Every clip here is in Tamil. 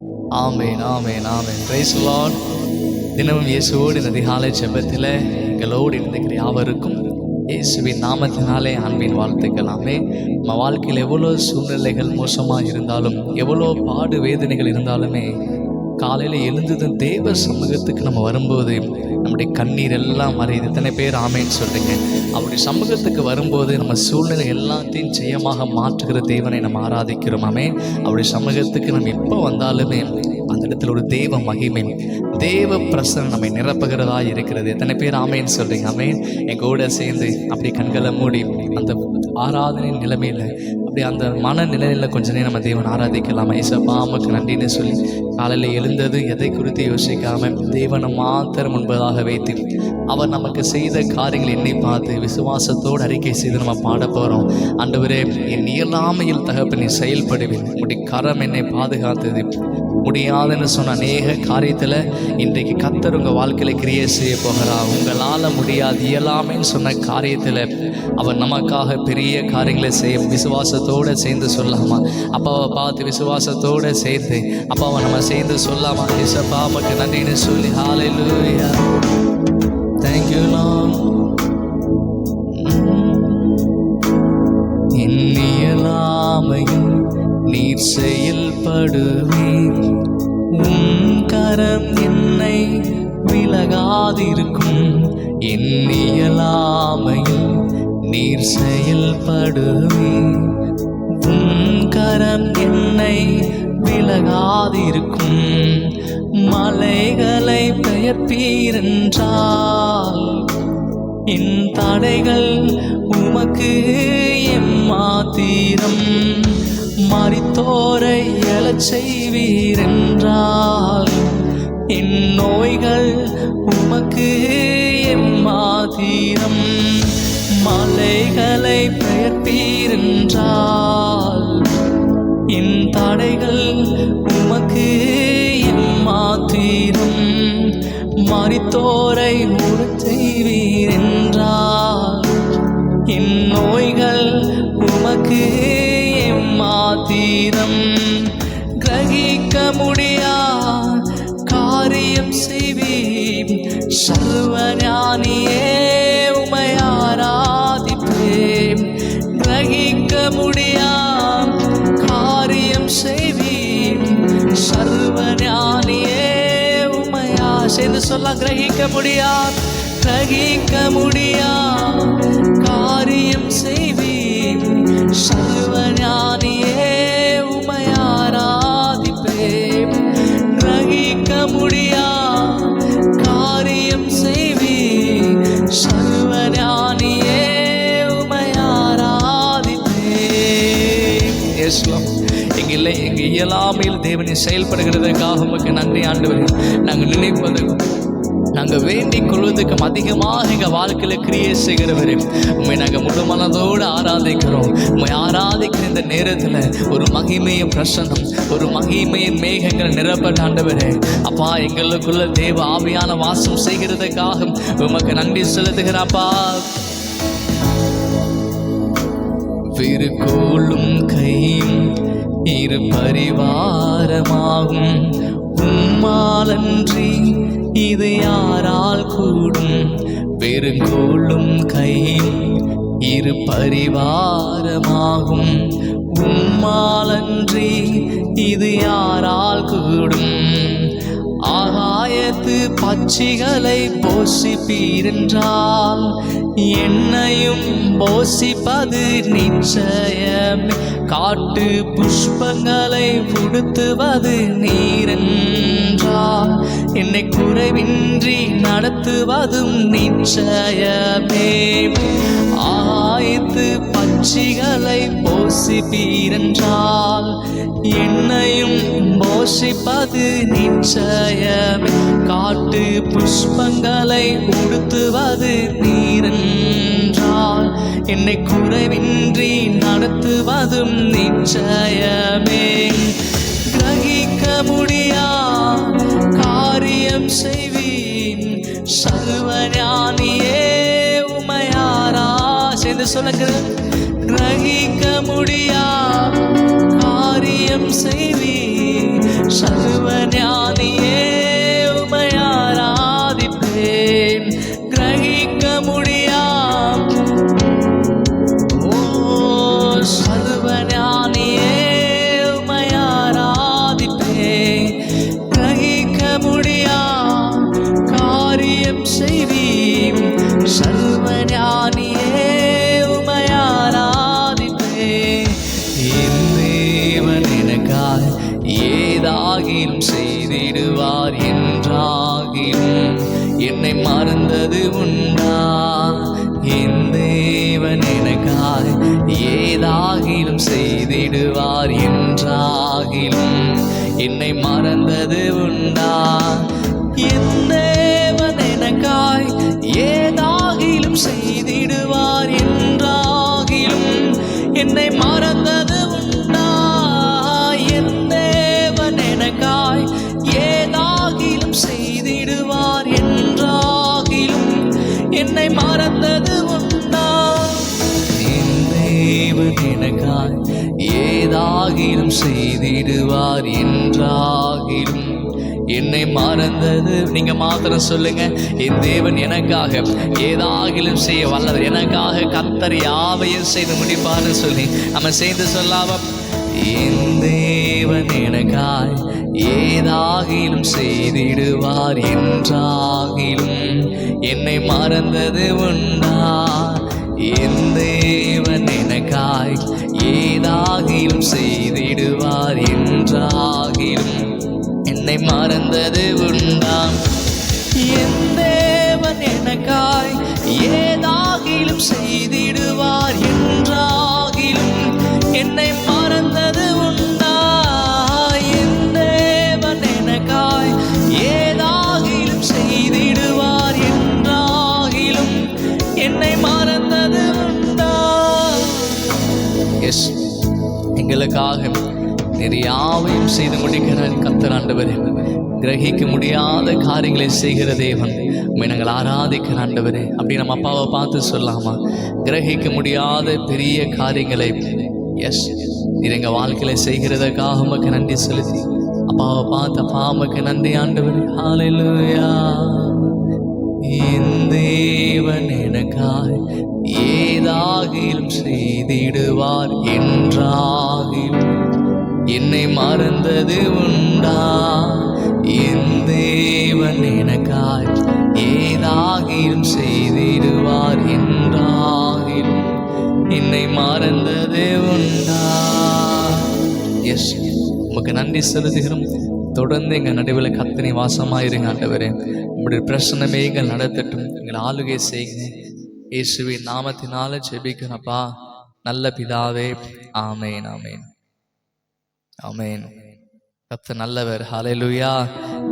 Amen, amen, amen. Praise the Lord. தினமும் இயேசுவோடு இந்த அதிகாலை ஜெபத்தில் எங்களோடு இருந்திருக்கிற யாவருக்கும் இயேசுவின் நாமத்தினாலே அன்பின் வாழ்த்துக்கள். ஆமென். நம்ம வாழ்க்கையில் எவ்வளோ சூழ்நிலைகள் மோசமாக இருந்தாலும், எவ்வளோ பாடு வேதனைகள் இருந்தாலுமே, காலையில் எழுந்ததும் தேவ சமூகத்துக்கு நம்ம வரும்போது நம்முடைய கண்ணீர் எல்லாம் மறையுது. இத்தனை பேர் ஆமேன்னு சொல்கிறீங்க. அப்படி சமூகத்துக்கு வரும்போது நம்ம சூழ்நிலை எல்லாத்தையும் ஜெயமாக மாற்றுகிற தேவனை நம்ம ஆராதிக்கிறோம். ஆமென். அப்படி சமூகத்துக்கு நம்ம எப்போ வந்தாலுமே அந்த இடத்துல ஒரு தேவ மகிமை, தேவ பிரசன்னம் நம்மை நிரப்புகிறதா இருக்கிறது. எத்தனை பேர் ஆமேன்னு சொல்கிறீங்க? ஆமேன். என் கூட சேர்ந்து அப்படி கண்களை மூடி அந்த ஆராதனை நிலைமையில் அப்படி அந்த மனநிலையில் கொஞ்ச நேரம் நம்ம தேவன் ஆராதிக்கலாம். ஏசப்பா உமக்கு நன்றின்னு சொல்லி காலையில் எழுந்தது எதை குறித்து யோசிக்காமல் தேவனை மாத்திரம் முன்பதாக வைத்து அவர் நமக்கு செய்த காரியங்கள் எண்ணி பார்த்து விசுவாசத்தோடு அறிக்கை செய்து நம்ம பாட போகிறோம். ஆண்டவரே, என் இயலாமையில் தகப்பனை செயல்படுவேன், உடைய கரம் என்னை பாதுகாத்தது. முடியாதுன்னு சொன்ன அநேக காரியத்தில் இன்றைக்கு கர்த்தர் உங்கள் வாழ்க்கையில் கிரியை செய்ய போகிறார். உங்களால் முடியாது இயலாமைன்னு சொன்ன காரியத்தில் அவர் நமக்காக பெரிய காரியங்களை செய்ய விசுவாசத்தோடு சேர்ந்து சொல்லாமா? அப்பாவை பார்த்து விசுவாசத்தோடு சேர்ந்து அப்பாவை நம்ம சேர்ந்து சொல்லாமா? இயேசப்பா உமக்கு நன்றின்னு சொல்லி ஹல்லேலூயா, thank you Lord. என் இயலாமையில் நீர் செயல்படுவீர், உன் கரம் என்னை விலகாதிருக்கும். என் இயலாமையில் நீர் செயல்படுவீர், உன் கரம் என்னை விலகாதிருக்கும். மலைகளை பெயர்ப்பீரென்றால் என் தடைகள் உமக்கு எம்மாத்திரம். மரித்தோரை எழச் செய்வீரென்றால் என் நோய்கள் உமக்கு எம்மாத்திரம். மலைகளை பெயர்ப்பீரென்றால் என் தடைகள் உமக்கு எம்மாத்திரம். மரித்தோரை உறச் செய்வீரென்றால் என் நோய்கள் உமக்கு எம்மாத்திரம். கிரகிக்க முடியா காரியம் செய்வீர், சர்வஞானியே உம்மை ஆராதிப்பேன். கிரகிக்க முடியா காரியம் செய்வீர், சர்வஞானியே உம்மை சேர்ந்து சொல்ல. கிரகிக்க முடியா காரியம் செய்வீர், சர்வஞானியே உம்மை ஆராதிப்பேன். கிரகிக்க முடியா காரியம் செய்வீர், சர்வஞானியே உம்மை ஆராதிப்பேன். எங்கள் இயலாமையில் தேவனை செயல்படுகிறதுக்காக உமக்கு நன்றி ஆண்டவரே. நாங்கள் நினைப்பதற்கும் நாங்கள் வேண்டிக் கொள்வதற்கும் அதிகமாக எங்கள் வாழ்க்கையில் கிரியை செய்கிறவரே, உண்மை நாங்கள் முழு மனதோடு ஆராதிக்கிறோம். உண்மை ஆராதிக்கிற இந்த நேரத்தில் ஒரு மகிமையும் பிரசன்னம், ஒரு மகிமையின் மேகங்கள் நிரப்பட்ட ஆண்டவரே அப்பா, எங்களுக்குள்ள தேவ ஆவியான வாசம் செய்கிறதுக்காக உமக்கு நன்றி செலுத்துகிறாப்பா. விருக்கோளும் கையும் இரு பரிவாரமாகும், உம்மாலன்றி இது யாரால் கூடும். வெறுங்கோளும் கையும் இரு பரிவாரமாகும், உம்மாலன்றி இது யாரால் கூடும். ஆகாயத்து பட்சிகளை போஷிப்பீரென்றால் என்னையும் போஷிப்பது நிச்சயம். காட்டு புஷ்பங்களை புடுத்துவது நீரென்றால் என்னை குறைவின்றி நடத்துவதும் நிச்சயமே. ஆகாயத்து பட்சிகளை போஷிப்பீரென்றால் என்னையும் போஷிப்பது நிச்சயமே. காட்டு புஷ்பங்களை உடுத்துவது நீரென்றால் என்னை குறைவின்றி நடத்துவதும் நிச்சயமே. கிரகிக்க முடியா காரியம் செய்வீன், சர்வஞானியே உம்மை சேர்ந்து சொல்லுங்க. கிரகிக்க முடியா காரியம் செய்வீர், ஏதாகிலும் செய்திடுவார் என்றாகிலும் என்னை மறந்தது உண்டா? என் தேவன் எனக்காய் ஏதாகிலும் செய்திடுவார் என்றாகிலும் என்னை மறந்தது உண்டா? என் தேவன் எனக்காய் ஏதாகிலும் செய்திடுவார் என்றாகிலும் என்னை மறந்தது உண்டா? என் தேவன் எனக்காய் ஏதாகிலும் செய்திடுவார் என்றாகிலும் என்னை மறந்தது உண்டா? என் தேவன் எனக்காய் ஏதாகிலும் செய்திடுவார் என்றாகிலும் என்னை மறந்தது. நீங்க மாத்திரம் சொல்லுங்க, என் தேவன் எனக்காக ஏதாகிலும் செய்ய வல்லவர், எனக்காக கர்த்தர் யாவையும் செய்து முடிப்பார்னு சொல்லி நம்ம சேர்ந்து சொல்லாம, என் தேவன் எனக்காய் ஏதாகிலும் செய்திடுவார் என்றாகிலும் என்னை மறந்தது உண்டா? என் தேவன் எனக்காய் ஏதாகிலும் செய்திடுவார் என்றாகிலும் என்னை மறந்தது உண்டா? என் தேவன் எனக்காய் ஏதாகிலும் செய்திடுவார் என்றாகிலும் என்னை மறந்தது உண்டா? என் தேவன் எனக்காய் ஏதாகிலும் செய்திடுவார் என்றாகிலும் என்னை மறந்தது உண்டா? எஸ், எங்களுக்காக நிறையாவையும் செய்து முடிக்கிற கர்த்தர் ஆண்டவரே, கிரகிக்க முடியாத காரியங்களை செய்கிற தேவன், உம்மை நாங்கள் ஆராதிக்கிற ஆண்டவரே. அப்படி நம்ம அப்பாவை பார்த்து சொல்லாமா, கிரகிக்க முடியாத பெரிய காரியங்களை எஸ் நீர் எங்கள் வாழ்க்கையில செய்கிறதுக்காக உமக்கு நன்றி செலுத்தி அப்பாவை பார்த்து, அப்பா உமக்கு நன்றி ஆண்டவரே. ஹல்லேலூயா. என் தேவன் எனக்காய் ஏதாகிலும் செய்திடுவார் என்றாகிலும் என்னை மறந்தது உண்டா? என் தேவன் எனக்காய் ஏதாகிலும் செய்திடுவார் என்றாகிலும் என்னை மறந்தது உண்டா? எஸ், உமக்கு நன்றி செலுத்துகிறோம். தொடர்ந்து எங்கள் நடுவில் கர்த்தரை வாசமாயிருங்க ஆண்டவரே. உங்களுடைய பிரசன்னமே எங்கள் நடத்தட்டும், எங்கள் ஆளுகை செய்யுங்க. இயேசுவின் நாமத்தினால ஜெபிக்கிறப்பா நல்ல பிதாவே. ஆமேன், ஆமேன், ஆமேன். கர்த்தர் நல்லவர். ஹல்லேலூயா.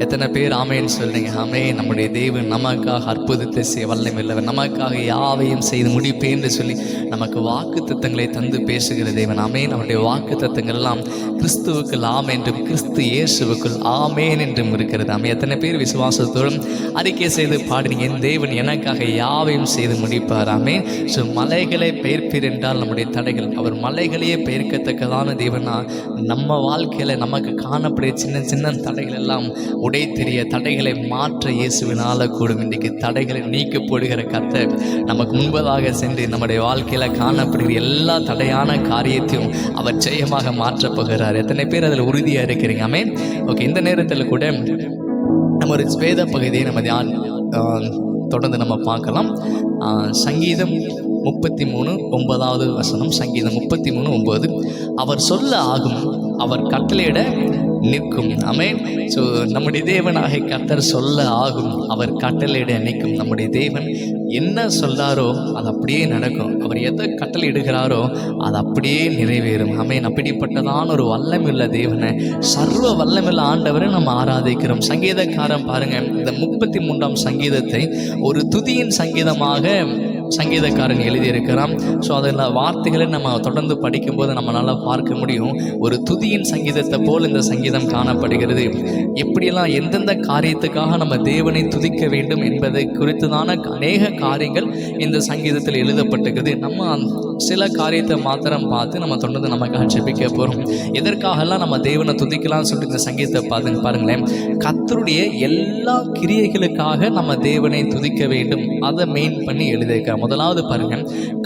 எத்தனை பேர் ஆமேன் சொல்றீங்க? ஆமேன். நம்முடைய தேவன் நமக்காக அற்புதத்தை செய்ய வல்லமையுள்ளவர், நமக்காக யாவையும் செய்து முடிப்பேன் என்று சொல்லி நமக்கு வாக்கு தத்தங்களை தந்து பேசுகிற தேவன். ஆமேன். நம்முடைய வாக்கு தத்தங்கள் எல்லாம் கிறிஸ்துவுக்குள் ஆம் என்றும் கிறிஸ்து இயேசுவுக்குள் ஆமேன் என்றும் இருக்கிறது. ஆமே. எத்தனை பேர் விசுவாசத்தோடும் அறிக்கை செய்து பாடினீங்க, என் தேவன் எனக்காக யாவையும் செய்து முடிப்பார். ஆமேன். ஸோ மலைகளை பெயர்ப்பீர் என்றால் நம்முடைய தடைகள், அவர் மலைகளையே பெயர்க்கத்தக்கதான தேவனா நம்ம வாழ்க்கையில் நமக்கு காணப்படைய சின்ன சின்ன தடைகள் எல்லாம் உடைத்தெறிய, தடைகளை மாற்ற இயேசுவினால கூடும். இன்றைக்கு தடைகளை நீக்க போடுகிற கர்த்தர் நமக்கு முன்பதாக சென்று நம்முடைய வாழ்க்கையில் காணப்படுகிற எல்லா தடையான காரியத்தையும் அவர் ஜெயமாக மாற்றப் போகிறார். எத்தனை பேர் அதில் உறுதியாக இருக்கிறீங்க? ஆமென். ஓகே, இந்த நேரத்தில் கூட நம்ம ஒரு வேத பகுதியை நம்ம தொடர்ந்து நம்ம பார்க்கலாம். சங்கீதம் 33:9 சங்கீதம் 33:9 அவர் சொல்ல ஆகும், அவர் கட்டளையிட நிற்கும். ஆமென். ஸோ நம்முடைய தேவனாக கர்த்தர் சொல்ல ஆகும், அவர் கட்டளையிட நிற்கும். நம்முடைய தேவன் என்ன சொல்றாரோ அது அப்படியே நடக்கும். அவர் எதை கட்டளை இடுகிறாரோ அது அப்படியே நிறைவேறும். ஆமென். அப்படிப்பட்டதான ஒரு வல்லமையுள்ள தேவனை, சர்வ வல்லமையுள்ள ஆண்டவரை நம்ம ஆராதிக்கிறோம். சங்கீதக்காரன் பாருங்க, இந்த 33ஆம் சங்கீதத்தை ஒரு துதியின் சங்கீதமாக சங்கீதக்காரன் எழுதியிருக்கிறான். ஸோ அதில் வார்த்தைகளை நம்ம தொடர்ந்து படிக்கும்போது நம்மளால் பார்க்க முடியும், ஒரு துதியின் சங்கீதத்தை போல் இந்த சங்கீதம் காணப்படுகிறது. எப்படியெல்லாம் எந்தெந்த காரியத்துக்காக நம்ம தேவனை துதிக்க வேண்டும் என்பதை குறித்துதான அநேக காரியங்கள் இந்த சங்கீதத்தில் எழுதப்பட்டிருக்கிறது. நம்ம சில காரியத்தை மாத்திரம் பார்த்து நம்ம தொடர்ந்து நமக்காக ஜெபிக்க போகிறோம். எதற்காகலாம் நம்ம தேவனை துதிக்கலாம்னு சொல்லிட்டு இந்த சங்கீதத்தை பாருங்களேன். கர்த்தருடைய எல்லா கிரியைகளுக்காக நம்ம தேவனை துதிக்க வேண்டும், அதை மெயின் பண்ணி எழுதியிருக்க. முதலாவது பாருங்க,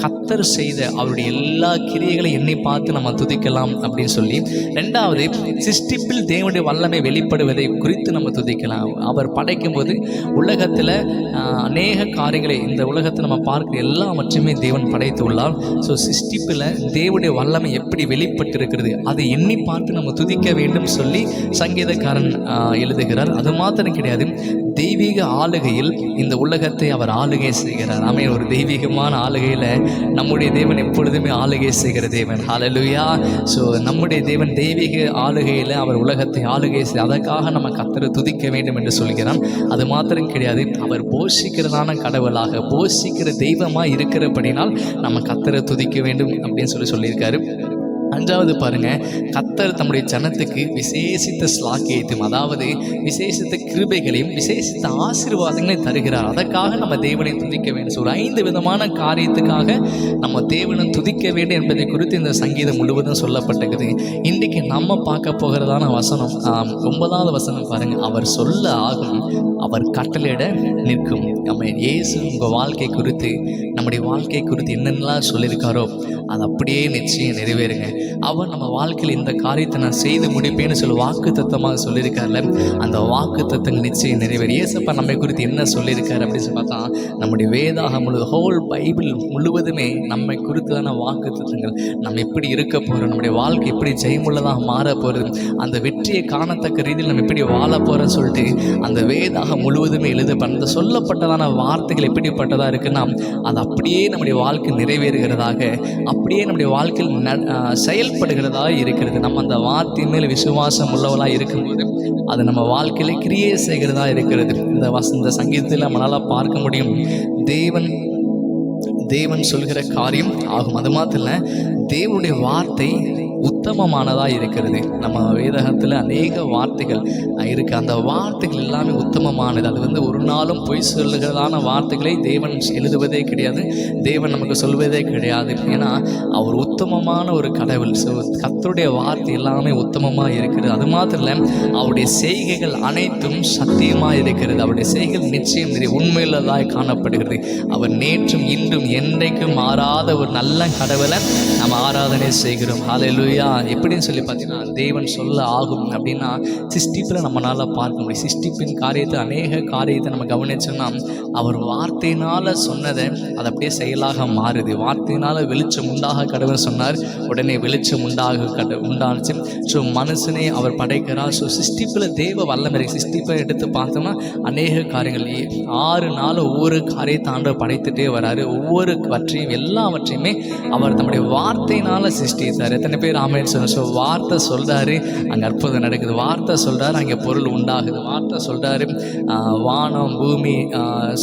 கர்த்தர் செய்த அவருடைய எல்லா கிரியைகளை எண்ணி பார்த்து நம்ம துதிக்கலாம் அப்படின்னு சொல்லி. ரெண்டாவது, சிருஷ்டிப்பில் தேவனுடைய வல்லமை வெளிப்படுவதை குறித்து நம்ம துதிக்கலாம். அவர் படைக்கும் போது உலகத்தில் அநேக காரியங்களை, இந்த உலகத்தில் நம்ம பார்க்கிற எல்லாவற்றையுமே தேவன் படைத்து உள்ளார். ஸோ சிருஷ்டிப்பில் தேவனுடைய வல்லமை எப்படி வெளிப்பட்டிருக்கிறது அதை எண்ணி பார்த்து நம்ம துதிக்க வேண்டும் சொல்லி சங்கீதக்காரன் எழுதுகிறார். அது மாத்திரம் கிடையாது, தெய்வீக ஆளுகையில் இந்த உலகத்தை அவர் ஆளுகை செய்கிறார். ஆமென். ஒரு தெய்வீகமான ஆளுகையில் நம்முடைய தேவன் எப்பொழுதுமே ஆளுகை செய்கிற தேவன். ஹல்லேலூயா. ஸோ நம்முடைய தேவன் தெய்வீக ஆளுகையில் அவர் உலகத்தை ஆளுகை செய்ய, அதற்காக நம்ம கர்த்தரை துதிக்க வேண்டும் என்று சொல்கிறான். அது மாத்திரம் கிடையாது, அவர் போஷிக்கிறதான கடவுளாக, போஷிக்கிற தெய்வமாக இருக்கிறபடினால் நம்ம கர்த்தரை துதிக்க வேண்டும் அப்படின்னு சொல்லியிருக்காரு. அஞ்சாவது பாருங்க, கர்த்தர் தம்முடைய ஜனத்துக்கு விசேஷித்த ஸ்லாக்கியத்தையும், அதாவது விசேஷித்த கிருபைகளையும் விசேஷித்த ஆசீர்வாதங்களையும் தருகிறார். அதற்காக நம்ம தேவனை துதிக்க வேண்டும். ஸோ ஒரு 5 விதமான காரியத்துக்காக நம்ம தேவனை துதிக்க வேண்டும் என்பதை குறித்து இந்த சங்கீதம் முழுவதும் சொல்லப்பட்டிருக்குது. இன்றைக்கு நம்ம பார்க்க போகிறதான வசனம் 9வது வசனம் பாருங்க. அவர் சொல்ல ஆகும், அவர் கட்டளையிட நிற்கும். நம்ம இயேசு உங்கள் வாழ்க்கை குறித்து, நம்முடைய வாழ்க்கை குறித்து என்னென்னலாம் சொல்லியிருக்காரோ அது அப்படியே நிச்சயம் நிறைவேறுங்க. அவர் நம்ம வாழ்க்கையில் இந்த காரியத்தை நான் செய்து முடிப்பேன்னு சொல்லி வாக்கு தத்தமாக சொல்லியிருக்காருல, அந்த வாக்கு தத்தங்கள் நிச்சயம் நிறைவேறும். இயேசப்பா நம்மை குறித்து என்ன சொல்லியிருக்காரு அப்படின்னு சொல்லி பார்த்தா, நம்முடைய வேதாகம் முழுவதும், ஹோல் பைபிள் முழுவதுமே நம்மை குறித்தான வாக்கு தத்தங்கள். நம்ம எப்படி இருக்க போகிறோம், நம்முடைய வாழ்க்கை எப்படி ஜெயமுள்ளதாக மாற போகிறது, அந்த வெற்றியை காணத்தக்க ரீதியில் நம்ம எப்படி வாழ போகிறோன்னு சொல்லிட்டு அந்த வேதாகம் முழுவதுமே அந்த சொல்லப்பட்டதான வார்த்தைகள் எப்படிப்பட்டதாக இருக்குன்னா, அது அப்படியே நம்முடைய வாழ்க்கை நிறைவேறுகிறதாக, அப்படியே நம்முடைய வாழ்க்கையில் செயல்படுகிறதா இருக்கிறது. நம்ம அந்த வார்த்தை மேல் விசுவாசம் உள்ளவளாக இருக்கும்போது அது நம்ம வாழ்க்கையில கிரியை செய்கிறதா இருக்கிறது. இந்த சங்கீதத்தில் நம்மளால் பார்க்க முடியும், தேவன் சொல்கிற காரியம் ஆகும். அது மாத்திரம் இல்லை, தேவனுடைய வார்த்தை உத்தமமானதாக இருக்கிறது. நம்ம வேதகத்தில் அநேக வார்த்தைகள் இருக்குது. அந்த வார்த்தைகள் எல்லாமே உத்தமமானது. அது ஒரு நாளும் பொய் சொல்லுகிறதான வார்த்தைகளை தேவன் எழுதுவதே கிடையாது, தேவன் நமக்கு சொல்வதே கிடையாது. ஏன்னா அவர் உத்தமமான ஒரு கடவுள். கர்த்தருடைய வார்த்தை எல்லாமே உத்தமமாக இருக்கிறது. அது மாத்திரம் இல்லை, அவருடைய செய்கைகள் அனைத்தும் சத்தியமாக இருக்கிறது. அவருடைய செய்கைகள் நிச்சயம் உண்மையில்தான் காணப்படுகிறது. அவர் நேற்றும் இன்றும் என்றைக்கும் மாறாத ஒரு நல்ல கடவுளை நம்ம ஆராதனை செய்கிறோம். ஹல்லேலூயா. எப்படின்னு சொல்லி பார்த்தீங்கன்னா, தேவன் சொல்ல ஆகும் அப்படின்னா சிருஷ்டிப்பில் நம்மளால் பார்க்க முடியும். சிருஷ்டிப்பின் காரியத்தை, அநேக காரியத்தை நம்ம கவனிச்சோம்னா, அவர் வார்த்தையினால் சொன்னதை அது அப்படியே செயலாக மாறுது. வார்த்தையினால் வெளிச்சம் உண்டாக கடவுள் சொன்னார், உடனே வெளிச்சம் உண்டாச்சு. ஸோ மனுஷனே அவர் படைக்கிறார். ஸோ சிருஷ்டிப்பில் தேவ வல்லமை. சிருஷ்டிப்பை எடுத்து பார்த்தோம்னா அநேக காரியங்கள் 6 நாள் ஒவ்வொரு காரியத்தை ஆண்டவர் படைத்துட்டே வராரு. ஒவ்வொரு எல்லாவற்றையுமே அவர் தம்முடைய வார்த்தையினால் சிருஷ்டித்தார். எத்தனை பேர் ஆமென் சொல்லுங்க. ஸோ வார்த்தை சொல்கிறாரு, அங்கே அற்புதம் நடக்குது. வார்த்தை சொல்கிறாரு, அங்கே பொருள் உண்டாகுது. வார்த்தை சொல்கிறாரு, வானம், பூமி,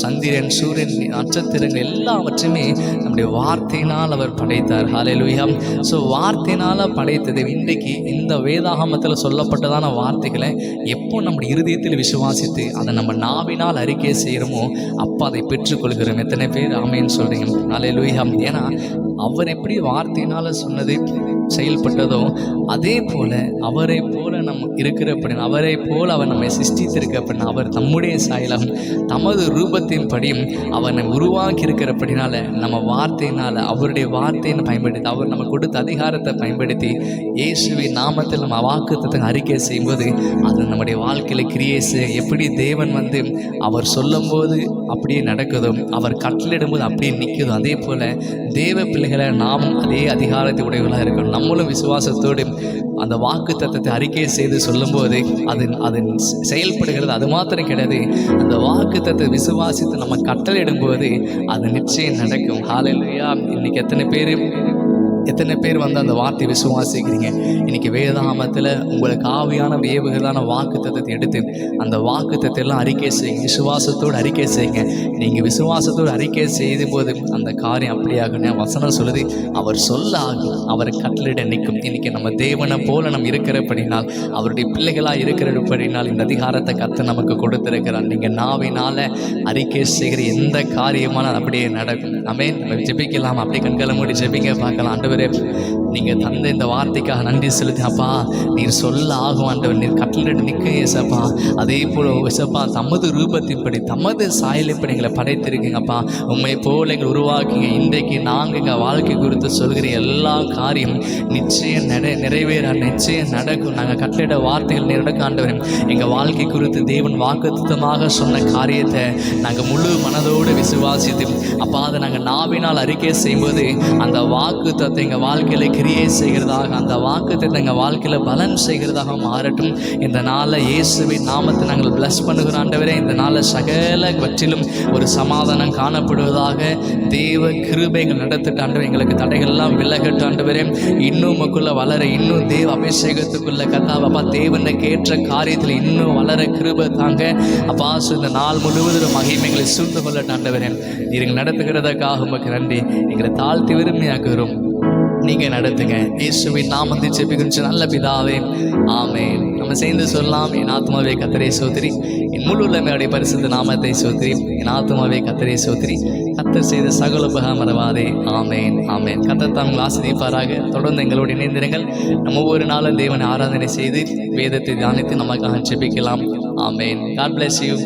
சந்திரன், சூரியன், நட்சத்திரங்கள் எல்லாவற்றையுமே நம்முடைய வார்த்தையினால் அவர் படைத்தார். ஹல்லேலூயா. ஸோ வார்த்தையினால் படைத்தது. இன்றைக்கு இந்த வேதாகமத்தில் சொல்லப்பட்டதான வார்த்தைகளை எப்போ நம்முடைய இருதயத்தில் விசுவாசித்து அதை நம்ம நாவினால் அறிக்கை செய்கிறோமோ அப்போ அதை பெற்றுக்கொள்கிறோம். எத்தனை பேர் ஆமென் சொல்கிறீங்க? ஹல்லேலூயா. ஏன்னா அவர் எப்படி வார்த்தையினால் சொன்னது செயல்பட்டதோ அதே போல அவரை போல நம்ம இருக்கிறப்படி, அவரை போல் அவர் நம்மை சிருஷ்டித்திருக்கப்படினா, அவர் தம்முடைய சாயலாகும் தமது ரூபத்தின் படியும் அவர் நம்ம உருவாக்கி இருக்கிறபடினால நம்ம வார்த்தையினால், அவருடைய வார்த்தையை பயன்படுத்தி, அவர் நம்ம கொடுத்த அதிகாரத்தை பயன்படுத்தி இயேசுவின் நாமத்தில் நம்ம வாக்குத்தத்தை அறிக்கை செய்யும்போது அது நம்முடைய வாழ்க்கையில் கிரியேஸ். எப்படி தேவன் அவர் சொல்லும்போது அப்படியே நடக்குதோ, அவர் கட்டளையிடும்போது அப்படியே நிற்குதோ, அதே போல் தேவ பிள்ளைகளை நாமும் அதே அதிகாரத்தை உடையவர்களாக இருக்கணும். நம்மளும் விசுவாசத்தோடு அந்த வாக்கு தத்தத்தை அறிக்கை செய்து சொல்லும்போது அது செயல்படுகிறது. அது மாத்திரம் கிடையாது, அந்த வாக்கு தத்தை விசுவாசித்து நம்ம கட்டளையிடும்போது அது நிச்சயம் நடக்கும். ஹல்லேலூயா. இன்னைக்கு எத்தனை பேர் அந்த வார்த்தை விசுவாசிக்கிறீங்க? இன்றைக்கி வேதாகமத்தில் உங்களுக்கு ஆவியான ஏவுகளான வாக்கு தத்தத்தை எடுத்து அந்த வாக்கு தத்தையெல்லாம் அறிக்கை செய்யுங்க. விசுவாசத்தோடு அறிக்கை செய்யுங்க. நீங்கள் விசுவாசத்தோடு அறிக்கை செய்யும் போது அந்த காரியம் அப்படியாகணும். வசனம் சொல்லுது, அவர் சொல்ல ஆகும், அவர் கட்டளையிட நிற்கும். இன்றைக்கி நம்ம தேவனை போல நம்ம இருக்கிறபடினால், அவருடைய பிள்ளைகளாக இருக்கிறபடினால் இந்த அதிகாரத்தை கர்த்தர் நமக்கு கொடுத்திருக்கிறார். நீங்கள் நாவினால் அறிக்கை செய்கிற எந்த காரியமான அப்படியே நடக்கும். ஆமென். நம்ம ஜெபிக்கலாம். அப்படியே கண்களை மூடி ஜெபிங்க பார்க்கலாம். ஆண்டவரே, ஆண்டவரே. நீங்கள் தந்த இந்த வார்த்தைக்காக நன்றி செலுத்தி அப்பா. நீர் சொல்ல ஆகும் ஆண்டவர், நீர் கட்டளிட்டு நிற்க ஏசப்பா. அதே போல் ஏசப்பா தமது ரூபத்தின்படி தமது சாயலின்படி எங்களை படைத்திருக்கீங்கப்பா. உண்மை போல் எங்களை உருவாக்கிங்க. இன்றைக்கு நாங்கள் எங்கள் வாழ்க்கை குறித்து சொல்கிற எல்லா காரியம் நிச்சயம் நிறைவேற நிச்சயம் நடக்கும். நாங்கள் கட்டளிட வார்த்தைகள் நடக்க ஆண்டவர். எங்கள் வாழ்க்கை குறித்து தேவன் வாக்குத்தத்தமாக சொன்ன காரியத்தை நாங்கள் முழு மனதோடு விசுவாசித்து அப்பா அதை நாங்கள் நாவினால் அறிக்கை செய்யும்போது அந்த வாக்குத்தத்தை எங்கள் வாழ்க்கையில் கிரியை செய்கிறதாக, அந்த வாக்குத்தத்தை எங்கள் வாழ்க்கையில் பலன் செய்கிறதாக மாறட்டும். இந்த நாளை இயேசுவின் நாமத்தை நாங்கள் பிளஸ் பண்ணுகிறோம் ஆண்டவரே. இந்த நாளை சகலவற்றிலும் ஒரு சமாதானம் காணப்படுவதாக. தேவ கிருபைகள் நடத்திட்டு ஆண்டவர் எங்களுக்கு தடைகள்லாம் விலகட்டும் ஆண்டவரே. இன்னும் உமக்குள்ள வளர, இன்னும் தேவ அபிஷேகத்துக்குள்ள கத்தாவப்பா தேவனுக்கு ஏற்ற காரியத்தில் இன்னும் வளர கிருபை தாங்க அப்பா. இந்த நாள் முழுவதும் மகிமைகளை சூழ்ந்து கொள்ளட்டும் ஆண்டவரே. நீங்கள் நடத்துகிறதுக்காக உமக்கு நன்றி. எங்களை தாழ்த்தி விரும்பியாக்குகிறோம். நீங்கள் நடத்துங்க. இயேசுவின் நாமத்தை ஜெபிக்கின்ற நல்ல பிதாவே, ஆமென். நம்ம சேர்ந்து சொல்லலாம். என் ஆத்மாவே கர்த்தரை ஸ்தோத்திரி, என் முழு உள்ளமையுடைய பரிசுத்த நாமத்தை ஸ்தோத்திரி. என் ஆத்மாவே கர்த்தரை ஸ்தோத்திரி, கர்த்தர் செய்த சகல உபகாரம் மறவாதே. ஆமென், ஆமென். கர்த்தர் தாம் உங்களை ஆசீர்வதிப்பாராக. தொடர்ந்து எங்களோடு இணைந்திருங்கள். நம்ம ஒவ்வொரு நாளும் தேவனை ஆராதனை செய்து வேதத்தை தியானித்து நமக்காக ஜெபிக்கலாம். ஆமென். God bless you.